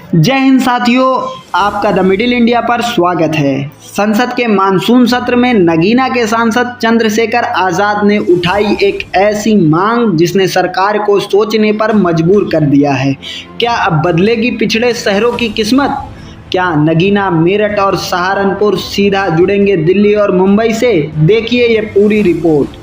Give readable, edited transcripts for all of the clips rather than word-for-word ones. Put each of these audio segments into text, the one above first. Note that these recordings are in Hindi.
जय हिंद साथियों, आपका द मिडिल इंडिया पर स्वागत है। संसद के मानसून सत्र में नगीना के सांसद चंद्रशेखर आज़ाद ने उठाई एक ऐसी मांग जिसने सरकार को सोचने पर मजबूर कर दिया है। क्या अब बदलेगी पिछड़े शहरों की किस्मत? क्या नगीना, मेरठ और सहारनपुर सीधा जुड़ेंगे दिल्ली और मुंबई से? देखिए ये पूरी रिपोर्ट।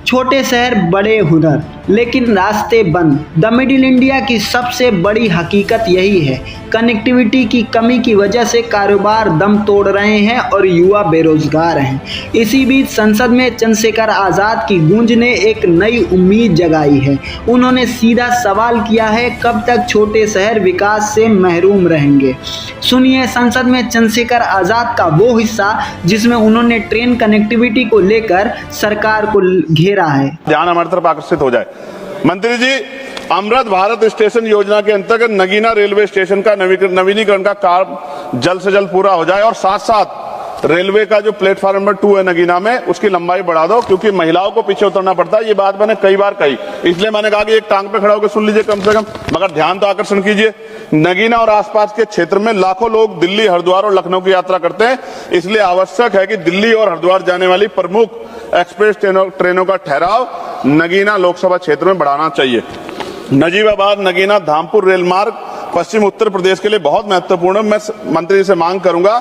छोटे शहर, बड़े हुनर, लेकिन रास्ते बंद। द मिडिल इंडिया की सबसे बड़ी हकीकत यही है। कनेक्टिविटी की कमी की वजह से कारोबार दम तोड़ रहे हैं और युवा बेरोजगार हैं। इसी बीच संसद में चंद्रशेखर आज़ाद की गूंज ने एक नई उम्मीद जगाई है। उन्होंने सीधा सवाल किया है, कब तक छोटे शहर विकास से महरूम रहेंगे? सुनिए संसद में चंद्रशेखर आज़ाद का वो हिस्सा जिसमें उन्होंने ट्रेन कनेक्टिविटी को लेकर सरकार को घेरा है। ध्यान हमारी तरफ आकर्षित हो जाए। मंत्री जी, अमृत भारत स्टेशन योजना के अंतर्गत नगीना रेलवे स्टेशन का नवीनीकरण का काम जल्द से जल्द पूरा हो जाए और साथ साथ रेलवे का जो प्लेटफॉर्म नंबर 2 है नगीना में, उसकी लंबाई बढ़ा दो, क्योंकि महिलाओं को पीछे उतरना पड़ता है। ये बात मैंने कई बार कही, इसलिए मैंने कहा कि एक टांग पे खड़ा होकर सुन लीजिए कम से कम, मगर ध्यान तो आकर्षण कीजिए। नगीना और आसपास के क्षेत्र में लाखों लोग दिल्ली, हरिद्वार और लखनऊ की यात्रा करते हैं, इसलिए आवश्यक है कि दिल्ली और हरिद्वार जाने वाली प्रमुख एक्सप्रेस ट्रेनों का ठहराव नगीना लोकसभा क्षेत्र में बढ़ाना चाहिए। नजीबाबाद नगीना धामपुर रेल मार्ग पश्चिम उत्तर प्रदेश के लिए बहुत महत्वपूर्ण है। मैं मंत्री जी से मांग करूंगा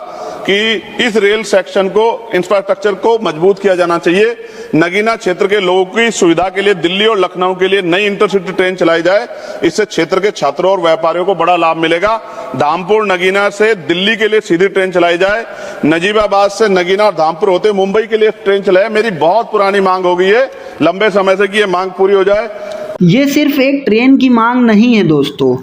कि इस रेल सेक्शन को, इंफ्रास्ट्रक्चर को मजबूत किया जाना चाहिए। नगीना क्षेत्र के लोगों की सुविधा के लिए दिल्ली और लखनऊ के लिए नई इंटरसिटी ट्रेन चलाई जाए, इससे क्षेत्र के छात्रों और व्यापारियों को बड़ा लाभ मिलेगा। धामपुर नगीना से दिल्ली के लिए सीधी ट्रेन चलाई जाए, नजीबाबाद से नगीना और धामपुर होते मुंबई के लिए ट्रेन चलाए। मेरी बहुत पुरानी मांग हो गई है लंबे समय से कि ये मांग पूरी हो जाए। ये सिर्फ एक ट्रेन की मांग नहीं है दोस्तों,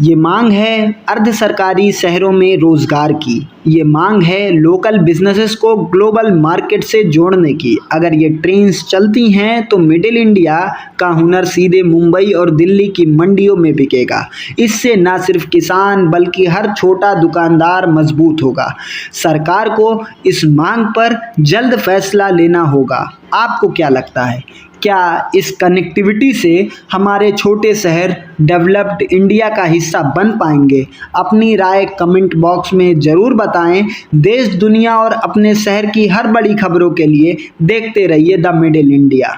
ये मांग है अर्ध सरकारी शहरों में रोजगार की। ये मांग है लोकल बिजनेसेस को ग्लोबल मार्केट से जोड़ने की। अगर ये ट्रेन्स चलती हैं तो मिडिल इंडिया का हुनर सीधे मुंबई और दिल्ली की मंडियों में बिकेगा। इससे न सिर्फ किसान बल्कि हर छोटा दुकानदार मजबूत होगा। सरकार को इस मांग पर जल्द फैसला लेना होगा। आपको क्या लगता है? क्या इस कनेक्टिविटी से हमारे छोटे शहर डेवलप्ड इंडिया का हिस्सा बन पाएंगे? अपनी राय कमेंट बॉक्स में ज़रूर बताएं। देश, दुनिया और अपने शहर की हर बड़ी खबरों के लिए देखते रहिए द मिडिल इंडिया।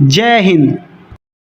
जय हिंद।